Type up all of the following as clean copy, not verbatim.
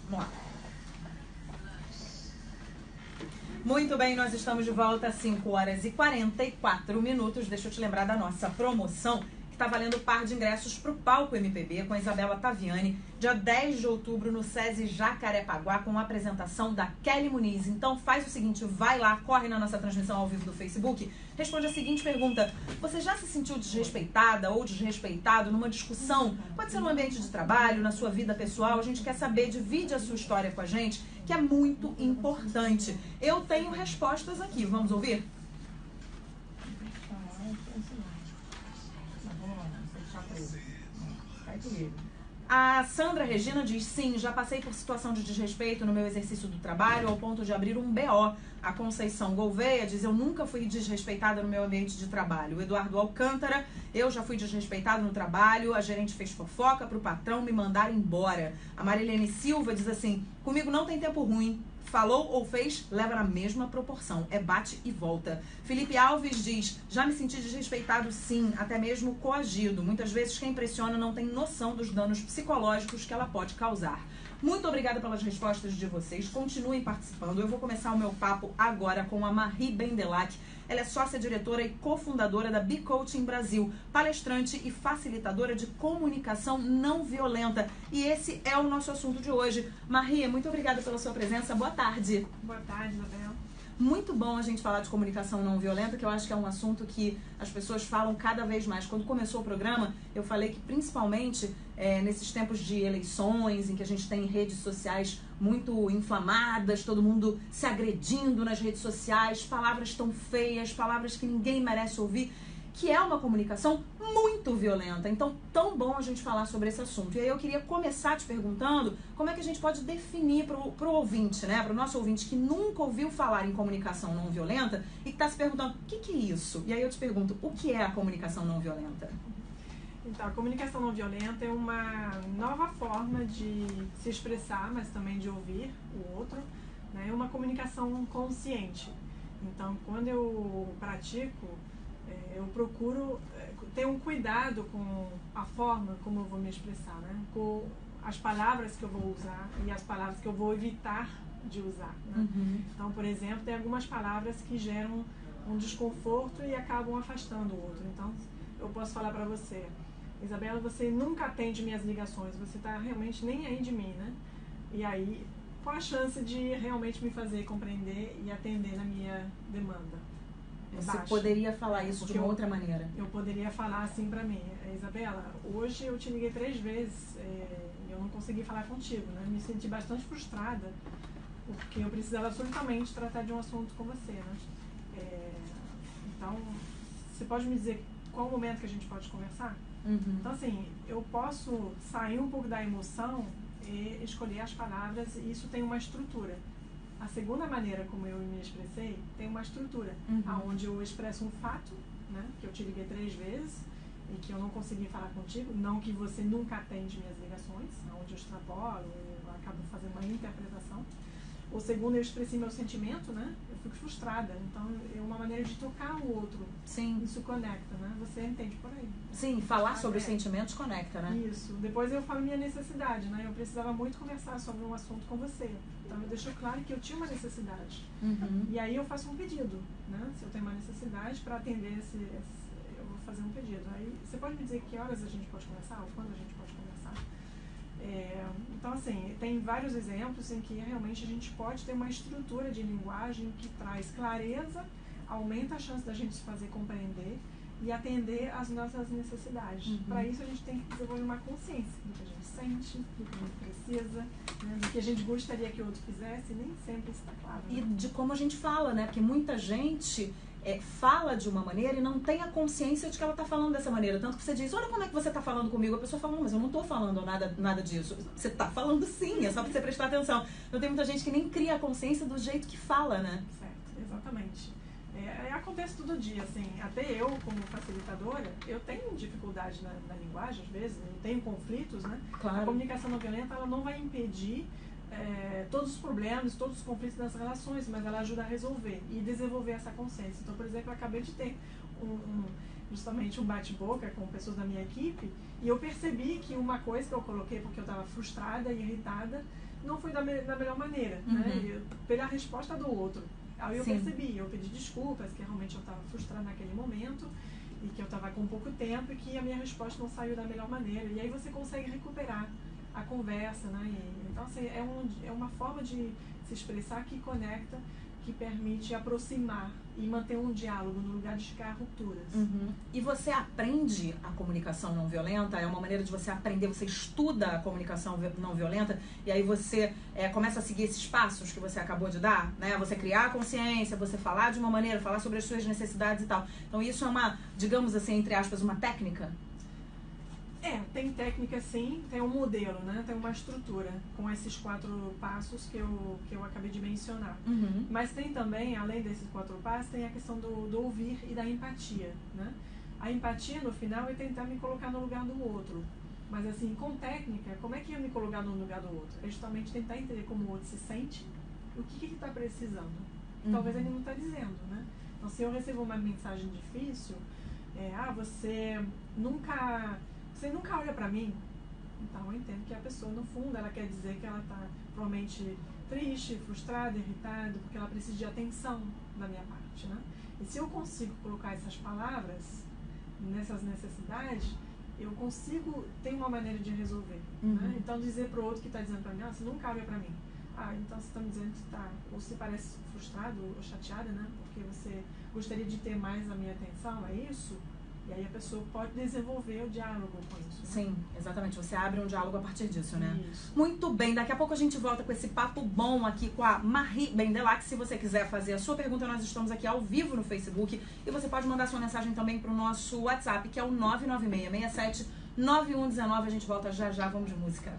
Vamos lá. Muito bem, nós estamos de volta às 5h44. Deixa eu te lembrar da nossa promoção, que está valendo par de ingressos para o Palco MPB com a Isabela Taviani, dia 10 de outubro no SESI Jacarepaguá, com a apresentação da Kelly Muniz. Então faz o seguinte, vai lá, corre na nossa transmissão ao vivo do Facebook, responde a seguinte pergunta: você já se sentiu desrespeitada ou desrespeitado numa discussão? Pode ser no ambiente de trabalho, na sua vida pessoal. A gente quer saber, divide a sua história com a gente, que é muito importante. Eu tenho respostas aqui, vamos ouvir? A Sandra Regina diz: sim, já passei por situação de desrespeito no meu exercício do trabalho ao ponto de abrir um BO. A Conceição Gouveia diz: eu nunca fui desrespeitada no meu ambiente de trabalho. O Eduardo Alcântara: eu já fui desrespeitado no trabalho, a gerente fez fofoca pro patrão me mandar embora. A Marilene Silva diz assim: comigo não tem tempo ruim. Falou ou fez, leva na mesma proporção. É bate e volta. Felipe Alves diz: já me senti desrespeitado sim, até mesmo coagido. Muitas vezes quem pressiona não tem noção dos danos psicológicos que ela pode causar. Muito obrigada pelas respostas de vocês. Continuem participando. Eu vou começar o meu papo agora com a Marie Bendelac. Ela é sócia-diretora e cofundadora da B-Coaching Brasil, palestrante e facilitadora de comunicação não violenta. E esse é o nosso assunto de hoje. Marie, muito obrigada pela sua presença. Boa tarde. Boa tarde, Isabel. Muito bom a gente falar de comunicação não violenta, que eu acho que é um assunto que as pessoas falam cada vez mais. Quando começou o programa, eu falei que principalmente nesses tempos de eleições, em que a gente tem redes sociais muito inflamadas, todo mundo se agredindo nas redes sociais, palavras tão feias, palavras que ninguém merece ouvir, que é uma comunicação muito violenta. Então, tão bom a gente falar sobre esse assunto. E aí eu queria começar te perguntando como é que a gente pode definir pro ouvinte, né? Pro nosso ouvinte que nunca ouviu falar em comunicação não violenta e que está se perguntando, o que é isso? E aí eu te pergunto, o que é a comunicação não violenta? Então, a comunicação não violenta é uma nova forma de se expressar, mas também de ouvir o outro, né? É uma comunicação consciente. Então, quando eu pratico, eu procuro ter um cuidado com a forma como eu vou me expressar, né? Com as palavras que eu vou usar e as palavras que eu vou evitar de usar, né? Uhum. Então, por exemplo, tem algumas palavras que geram um desconforto e acabam afastando o outro. Então, eu posso falar para você: Isabela, você nunca atende minhas ligações, você está realmente nem aí de mim, né? E aí, qual a chance de realmente me fazer compreender e atender na minha demanda? Você poderia falar isso de uma outra maneira? Eu poderia falar assim pra mim: Isabela, hoje eu te liguei 3 vezes e eu não consegui falar contigo, né? Me senti bastante frustrada porque eu precisava absolutamente tratar de um assunto com você, né? Então, você pode me dizer qual o momento que a gente pode conversar? Uhum. Então, assim, eu posso sair um pouco da emoção e escolher as palavras, e isso tem uma estrutura. A segunda maneira como eu me expressei tem uma estrutura, onde eu expresso um fato, né, que eu te liguei 3 vezes e que eu não consegui falar contigo, não que você nunca atende minhas ligações, onde eu extrapolo, eu acabo fazendo uma interpretação. O segundo, eu expressei meu sentimento, né, eu fico frustrada, então é uma maneira de tocar o outro. Sim. Isso conecta, né, você entende por aí. Sim, falar sobre os sentimentos conecta, né? Isso. Depois eu falo minha necessidade, né, eu precisava muito conversar sobre um assunto com você. Então eu deixo claro que eu tinha uma necessidade. E aí eu faço um pedido, né? Se eu tenho uma necessidade para atender eu vou fazer um pedido. Aí você pode me dizer que horas a gente pode conversar ou quando a gente pode conversar? Então, assim, tem vários exemplos em que realmente a gente pode ter uma estrutura de linguagem que traz clareza, aumenta a chance da gente se fazer compreender e atender às nossas necessidades. Para isso a gente tem que desenvolver uma consciência do que a gente sente, do que a gente precisa, né, do que a gente gostaria que o outro fizesse, e nem sempre isso está claro, né? E de como a gente fala, né? Porque muita gente fala de uma maneira e não tem a consciência de que ela está falando dessa maneira. Tanto que você diz, olha como é que você está falando comigo. A pessoa fala, não, mas eu não estou falando nada disso. Você está falando sim, é só para você prestar atenção. Então tem muita gente que nem cria a consciência do jeito que fala, né? Certo, exatamente. Acontece todo dia, assim, até eu, como facilitadora, eu tenho dificuldade na linguagem, às vezes, eu tenho conflitos, né? Claro. A comunicação não violenta, ela não vai impedir todos os problemas, todos os conflitos das relações, mas ela ajuda a resolver e desenvolver essa consciência. Então, por exemplo, eu acabei de ter justamente um bate-boca com pessoas da minha equipe, e eu percebi que uma coisa que eu coloquei porque eu estava frustrada e irritada, não foi da melhor maneira, né? Pela resposta do outro. Aí eu percebi, eu pedi desculpas, que realmente eu estava frustrada naquele momento, e que eu estava com pouco tempo, e que a minha resposta não saiu da melhor maneira. E aí você consegue recuperar a conversa, né? Então, assim, é uma forma de se expressar que conecta, que permite aproximar e manter um diálogo no lugar de ficar rupturas. E você aprende a comunicação não violenta? É uma maneira de você aprender, você estuda a comunicação não violenta e aí você começa a seguir esses passos que você acabou de dar, né? Você criar a consciência, você falar de uma maneira, falar sobre as suas necessidades e tal. Então isso é uma, digamos assim, entre aspas, uma técnica? Tem técnica sim, tem um modelo, né? Tem uma estrutura com esses 4 passos que eu acabei de mencionar. Mas tem também, além desses 4 passos, tem a questão do ouvir e da empatia, né? A empatia, no final, é tentar me colocar no lugar do outro. Mas assim, com técnica, como é que eu me colocar no lugar do outro? É justamente tentar entender como o outro se sente, o que ele está precisando. Talvez ele não está dizendo, né? Então, se eu recebo uma mensagem difícil, você nunca olha pra mim. Então eu entendo que a pessoa, no fundo, ela quer dizer que ela tá provavelmente triste, frustrada, irritada, porque ela precisa de atenção da minha parte, né? E se eu consigo colocar essas palavras nessas necessidades, eu consigo ter uma maneira de resolver, né? Então dizer pro outro que tá dizendo pra mim, você nunca olha pra mim. Então você tá me dizendo que tá, ou se parece frustrado ou chateada, né? Porque você gostaria de ter mais a minha atenção, é isso? E aí a pessoa pode desenvolver o diálogo com isso. Né? Sim, exatamente. Você abre um diálogo a partir disso, né? Isso. Muito bem. Daqui a pouco a gente volta com esse papo bom aqui com a Marie Bendelac. Se você quiser fazer a sua pergunta, nós estamos aqui ao vivo no Facebook. E você pode mandar sua mensagem também para o nosso WhatsApp, que é o 996679119. A gente volta já já. Vamos de música.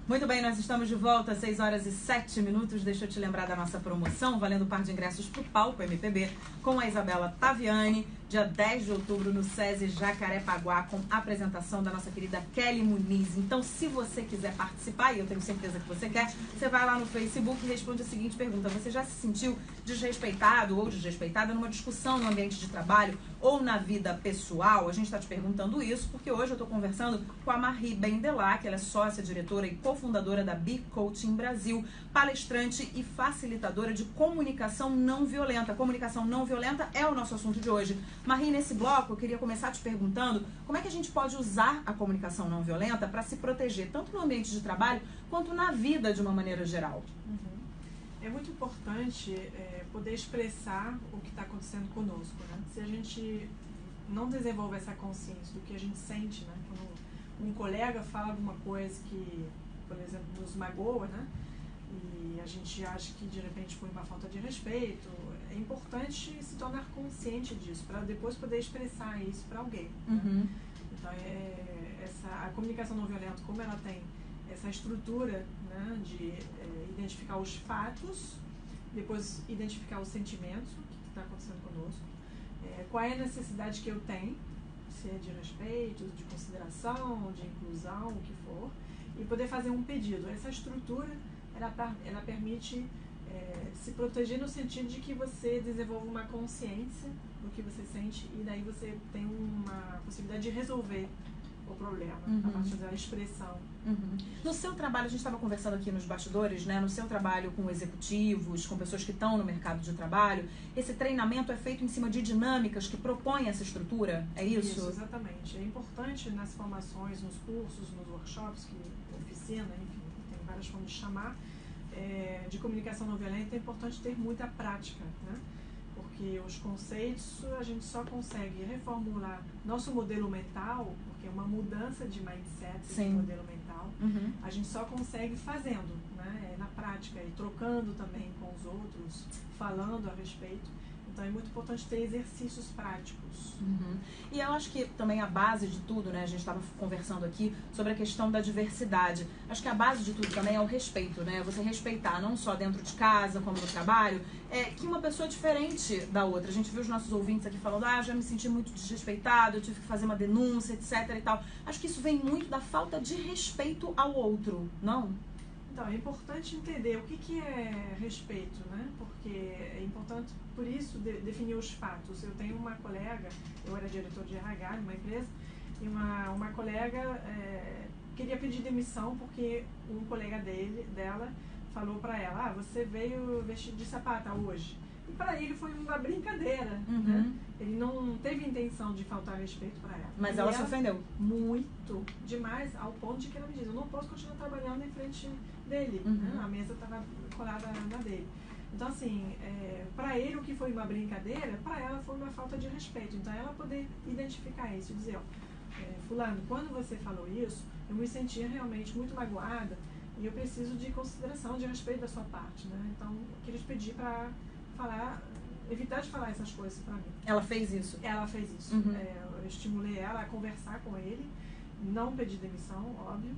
Muito bem, nós estamos de volta às 6 horas e 7 minutos. Deixa eu te lembrar da nossa promoção, valendo um par de ingressos para o Palco MPB, com a Isabela Taviani, dia 10 de outubro no SESI Jacarepaguá, com a apresentação da nossa querida Kelly Muniz. Então, se você quiser participar, e eu tenho certeza que você quer, você vai lá no Facebook e responde a seguinte pergunta: você já se sentiu desrespeitado ou desrespeitada numa discussão no ambiente de trabalho ou na vida pessoal? A gente está te perguntando isso porque hoje eu estou conversando com a Marie Bendelac, ela é sócia, diretora e cofundadora da Be Coaching Brasil, palestrante e facilitadora de comunicação não violenta. Comunicação não violenta é o nosso assunto de hoje. Marie, nesse bloco eu queria começar te perguntando como é que a gente pode usar a comunicação não violenta para se proteger tanto no ambiente de trabalho quanto na vida de uma maneira geral. É muito importante poder expressar o que está acontecendo conosco, né? Se a gente não desenvolve essa consciência do que a gente sente, né? Quando um colega fala alguma coisa que, por exemplo, nos magoa, né? E a gente acha que de repente foi uma falta de respeito, é importante se tornar consciente disso, para depois poder expressar isso para alguém. Né? Então, a comunicação não violenta, como ela tem essa estrutura, né, de identificar os fatos, depois identificar os sentimentos, o que está acontecendo conosco, qual é a necessidade que eu tenho, se é de respeito, de consideração, de inclusão, o que for, e poder fazer um pedido. Essa estrutura, ela permite se proteger no sentido de que você desenvolva uma consciência do que você sente e daí você tem uma possibilidade de resolver o problema a partir da expressão. No seu trabalho, a gente estava conversando aqui nos bastidores, né? No seu trabalho com executivos, com pessoas que estão no mercado de trabalho, esse treinamento é feito em cima de dinâmicas que propõem essa estrutura? É isso? Isso, exatamente. É importante nas formações, nos cursos, nos workshops, oficina, enfim, tem várias formas de chamar, de comunicação não violenta, é importante ter muita prática, né? Porque os conceitos a gente só consegue reformular nosso modelo mental, porque é uma mudança de mindset, de modelo mental, a gente só consegue fazendo, né? Na prática, e trocando também com os outros, falando a respeito. Então é muito importante ter exercícios práticos. E eu acho que também a base de tudo, né? A gente estava conversando aqui sobre a questão da diversidade. Acho que a base de tudo também é o respeito, né? Você respeitar, não só dentro de casa, como no trabalho, que uma pessoa é diferente da outra. A gente viu os nossos ouvintes aqui falando, já me senti muito desrespeitado, eu tive que fazer uma denúncia, etc e tal. Acho que isso vem muito da falta de respeito ao outro, não? Então, é importante entender o que é respeito, né? Porque é importante, por isso, definir os fatos. Eu tenho uma colega, eu era diretor de RH numa empresa, e uma colega queria pedir demissão porque um colega dela falou pra ela, você veio vestido de sapata hoje. E pra ele foi uma brincadeira, né? Ele não teve intenção de faltar respeito pra ela. Mas ela se ofendeu. Muito, demais, ao ponto de que ela me diz, eu não posso continuar trabalhando em frente dele, né? A mesa estava colada na dele. Então, assim, para ele o que foi uma brincadeira, para ela foi uma falta de respeito. Então, ela poder identificar isso e dizer, fulano, quando você falou isso, eu me sentia realmente muito magoada e eu preciso de consideração, de respeito da sua parte, né? Então, eu queria te pedir para evitar de falar essas coisas para mim. Ela fez isso? Ela fez isso. Eu estimulei ela a conversar com ele, não pedir demissão, óbvio.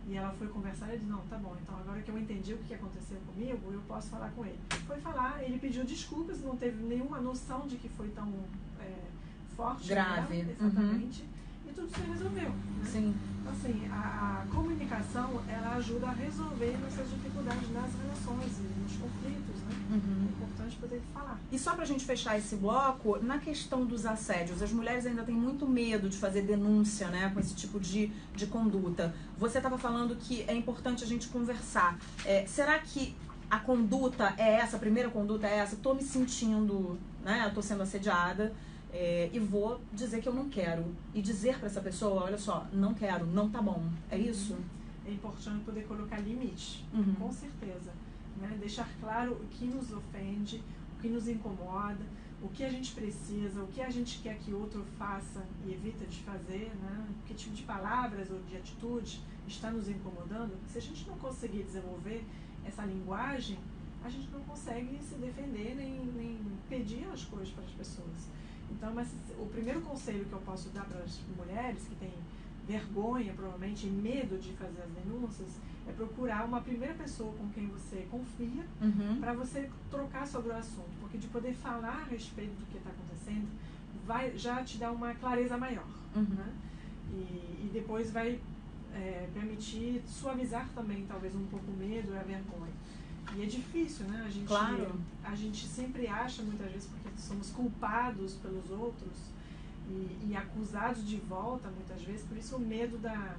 E ela foi conversar e disse, não, tá bom, então agora que eu entendi o que aconteceu comigo, eu posso falar com ele. Foi falar, ele pediu desculpas, não teve nenhuma noção de que foi tão forte. Grave. Nela, exatamente. E tudo se resolveu. Né? Sim. Então, assim, a comunicação, ela ajuda a resolver essas dificuldades nas relações e nos conflitos, né? É importante poder falar. E só pra gente fechar esse bloco, na questão dos assédios, as mulheres ainda têm muito medo de fazer denúncia, né, com esse tipo de conduta. Você estava falando que é importante a gente conversar. Será que a conduta é essa, a primeira conduta é essa? Tô me sentindo, né, eu tô sendo assediada, e vou dizer que eu não quero. E dizer pra essa pessoa, olha só, não quero, não tá bom. É isso? É importante poder colocar limite, com certeza. Né? Deixar claro o que nos ofende, o que nos incomoda, o que a gente precisa, o que a gente quer que o outro faça e evita de fazer, né? Que tipo de palavras ou de atitude está nos incomodando. Se a gente não conseguir desenvolver essa linguagem, a gente não consegue se defender nem pedir as coisas para as pessoas. Então, mas o primeiro conselho que eu posso dar para as mulheres que têm vergonha, provavelmente, e medo de fazer as denúncias, é procurar uma primeira pessoa com quem você confia, para você trocar sobre o assunto, porque de poder falar a respeito do que está acontecendo, vai já te dar uma clareza maior, né? E depois vai permitir suavizar também, talvez, um pouco o medo e a vergonha. E é difícil, né? A gente sempre acha, muitas vezes, porque somos culpados pelos outros e acusados de volta, muitas vezes, por isso o medo da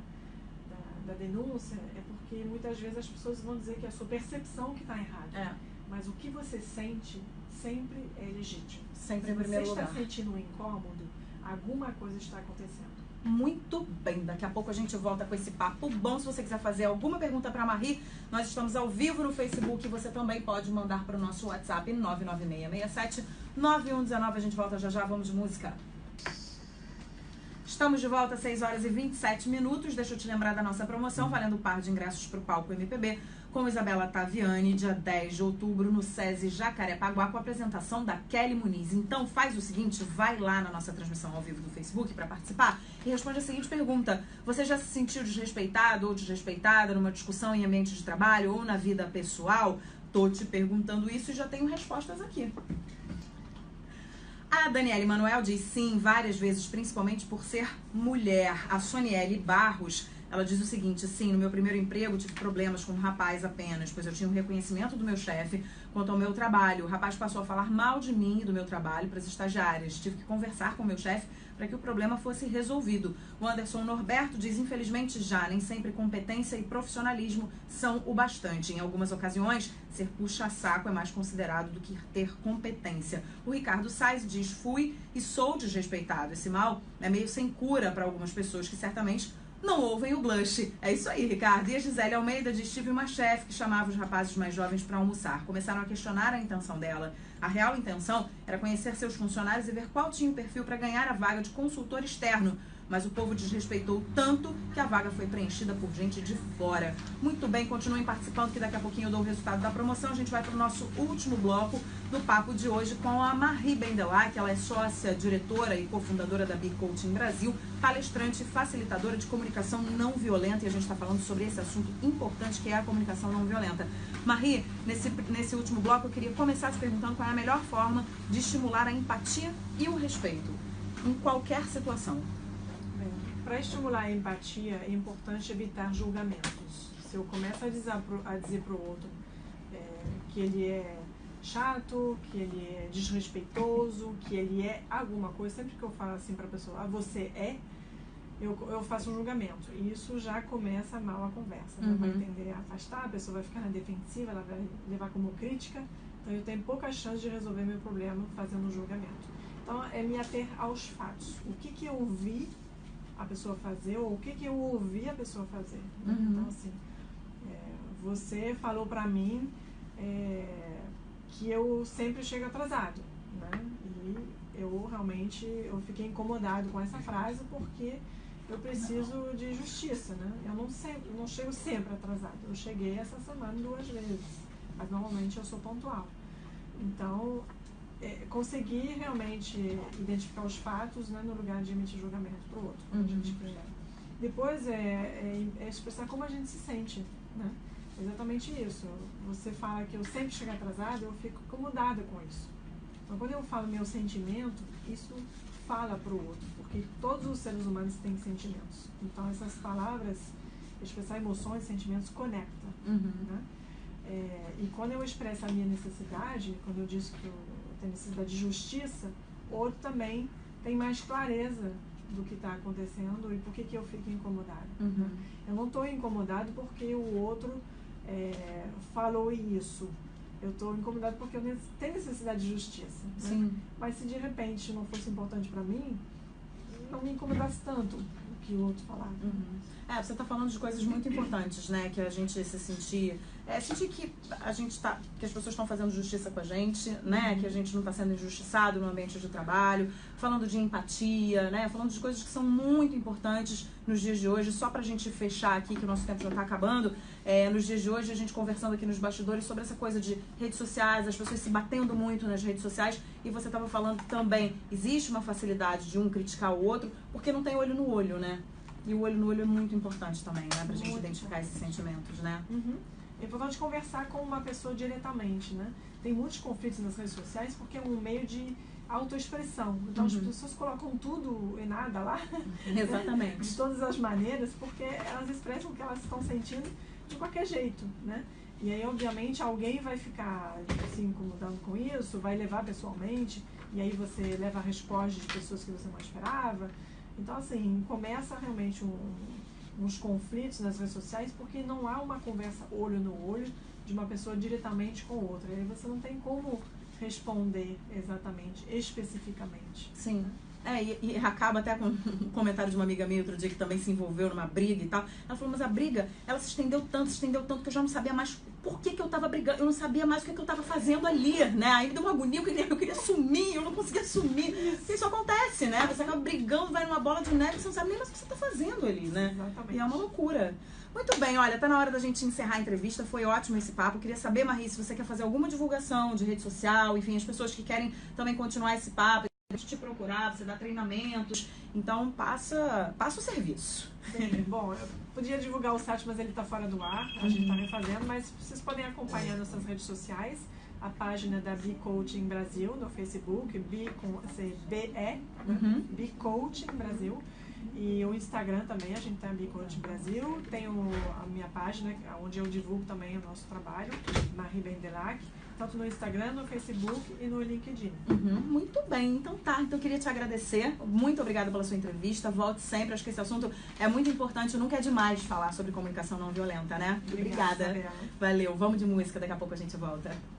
denúncia é porque muitas vezes as pessoas vão dizer que é a sua percepção que está errada. Mas o que você sente sempre é legítimo. Sempre em primeiro lugar. Se você está sentindo um incômodo, alguma coisa está acontecendo. Muito bem, daqui a pouco a gente volta com esse papo bom. Se você quiser fazer alguma pergunta para a Marie, nós estamos ao vivo no Facebook e você também pode mandar para o nosso WhatsApp 99667-9119. A gente volta já, vamos de música. Estamos de volta às 6 horas e 27 minutos. Deixa eu te lembrar da nossa promoção, valendo um par de ingressos para o Palco MPB com Isabela Taviani, dia 10 de outubro, no SESI Jacarepaguá, com a apresentação da Kelly Muniz. Então faz o seguinte, vai lá na nossa transmissão ao vivo do Facebook para participar e responde a seguinte pergunta: você já se sentiu desrespeitado ou desrespeitada numa discussão em ambiente de trabalho ou na vida pessoal? Tô te perguntando isso e já tenho respostas aqui. A Daniele Manuel diz sim, várias vezes, principalmente por ser mulher. A Soniele Barros, ela diz o seguinte: sim, no meu primeiro emprego tive problemas com um rapaz apenas, pois eu tinha um reconhecimento do meu chefe quanto ao meu trabalho. O rapaz passou a falar mal de mim e do meu trabalho para as estagiárias. Tive que conversar com o meu chefe para que o problema fosse resolvido. O Anderson Norberto diz, infelizmente já, nem sempre competência e profissionalismo são o bastante. Em algumas ocasiões, ser puxa-saco é mais considerado do que ter competência. O Ricardo Sainz diz, fui e sou desrespeitado. Esse mal é meio sem cura para algumas pessoas que certamente não ouvem o blush. É isso aí, Ricardo. E a Gisele Almeida diz, tive uma chefe que chamava os rapazes mais jovens para almoçar. Começaram a questionar a intenção dela. A real intenção era conhecer seus funcionários e ver qual tinha o perfil para ganhar a vaga de consultor externo. Mas o povo desrespeitou tanto que a vaga foi preenchida por gente de fora. Muito bem, continuem participando que daqui a pouquinho eu dou o resultado da promoção. A gente vai para o nosso último bloco do papo de hoje com a Marie Bendelac. Ela é sócia, diretora e cofundadora da Big Coaching Brasil, palestrante e facilitadora de comunicação não violenta. E a gente está falando sobre esse assunto importante que é a comunicação não violenta. Marie, nesse último bloco eu queria começar te perguntando qual é a melhor forma de estimular a empatia e o respeito em qualquer situação. Para estimular a empatia, é importante evitar julgamentos. Se eu começo a dizer para o outro que ele é chato, que ele é desrespeitoso, que ele é alguma coisa, sempre que eu falo assim para a pessoa, você é, eu faço um julgamento. E isso já começa mal a conversa. Né? Vai tender a afastar, a pessoa vai ficar na defensiva, ela vai levar como crítica. Então eu tenho pouca chance de resolver meu problema fazendo um julgamento. Então é me ater aos fatos. O que eu vi a pessoa fazer ou o que eu ouvi a pessoa fazer. Né? Então assim, você falou pra mim que eu sempre chego atrasado, né? E eu realmente fiquei incomodado com essa frase porque eu preciso de justiça, né? Eu não chego sempre atrasado. Eu cheguei essa semana 2 vezes, mas normalmente eu sou pontual. Então, conseguir realmente identificar os fatos, né, no lugar de emitir julgamento para o outro. Depois expressar como a gente se sente, né? Exatamente isso. Você fala que eu sempre chego atrasado, eu fico incomodada com isso. Então, quando eu falo meu sentimento, isso fala para o outro, porque todos os seres humanos têm sentimentos. Então, essas palavras, expressar emoções, sentimentos, conecta. Né? E quando eu expresso a minha necessidade, quando eu disse que eu tenho necessidade de justiça, o outro também tem mais clareza do que está acontecendo e por que eu fico incomodado. Né? Eu não estou incomodado porque o outro falou isso. Eu estou incomodado porque eu tenho necessidade de justiça. Né? Mas se de repente não fosse importante para mim, não me incomodasse tanto o que o outro falava. Você está falando de coisas muito importantes, né? Que a gente se sentir... sentir que que as pessoas estão fazendo justiça com a gente, né? Que a gente não está sendo injustiçado no ambiente de trabalho. Falando de empatia, né? Falando de coisas que são muito importantes nos dias de hoje. Só pra gente fechar aqui, que o nosso tempo já está acabando. Nos dias de hoje, a gente conversando aqui nos bastidores sobre essa coisa de redes sociais, as pessoas se batendo muito nas redes sociais. E você estava falando também, existe uma facilidade de um criticar o outro, porque não tem olho no olho, né? E o olho no olho é muito importante também, né? Pra gente identificar esses sentimentos, né? É importante conversar com uma pessoa diretamente, né? Tem muitos conflitos nas redes sociais porque é um meio de autoexpressão. Então as pessoas colocam tudo e nada lá. Exatamente. De todas as maneiras, porque elas expressam o que elas estão sentindo de qualquer jeito, né? E aí, obviamente, alguém vai ficar se incomodando com isso, vai levar pessoalmente, e aí você leva a resposta de pessoas que você não esperava. Então, assim, começa realmente uns conflitos nas redes sociais porque não há uma conversa olho no olho de uma pessoa diretamente com outra. E aí você não tem como responder exatamente, especificamente. Sim. E acaba até com um comentário de uma amiga minha outro dia que também se envolveu numa briga e tal. Ela falou, mas a briga, ela se estendeu tanto que eu já não sabia mais por que eu tava brigando, eu não sabia mais o que eu tava fazendo ali, né? Aí me deu uma agonia, eu queria sumir, eu não conseguia sumir. Isso acontece, né? Você acaba brigando, vai numa bola de neve, você não sabe nem mais o que você tá fazendo ali, né? Exatamente. E é uma loucura. Muito bem, olha, tá na hora da gente encerrar a entrevista, foi ótimo esse papo. Queria saber, Marie, se você quer fazer alguma divulgação de rede social, enfim, as pessoas que querem também continuar esse papo, te procurar, você dá treinamentos, então passa o serviço. Sim, bom, eu podia divulgar o site, mas ele está fora do ar, a gente está refazendo, mas vocês podem acompanhar nossas redes sociais, a página da Be Coaching Brasil no Facebook, Be Coaching Brasil, e o Instagram também, a gente tem a Be Coaching Brasil, tem a minha página, onde eu divulgo também o nosso trabalho, Marie Bendelac, tanto no Instagram, no Facebook e no LinkedIn. Muito bem, então tá. Então eu queria te agradecer. Muito obrigada pela sua entrevista. Volte sempre. Acho que esse assunto é muito importante. Nunca é demais falar sobre comunicação não violenta, né? Obrigada. Isabela. Valeu. Vamos de música. Daqui a pouco a gente volta.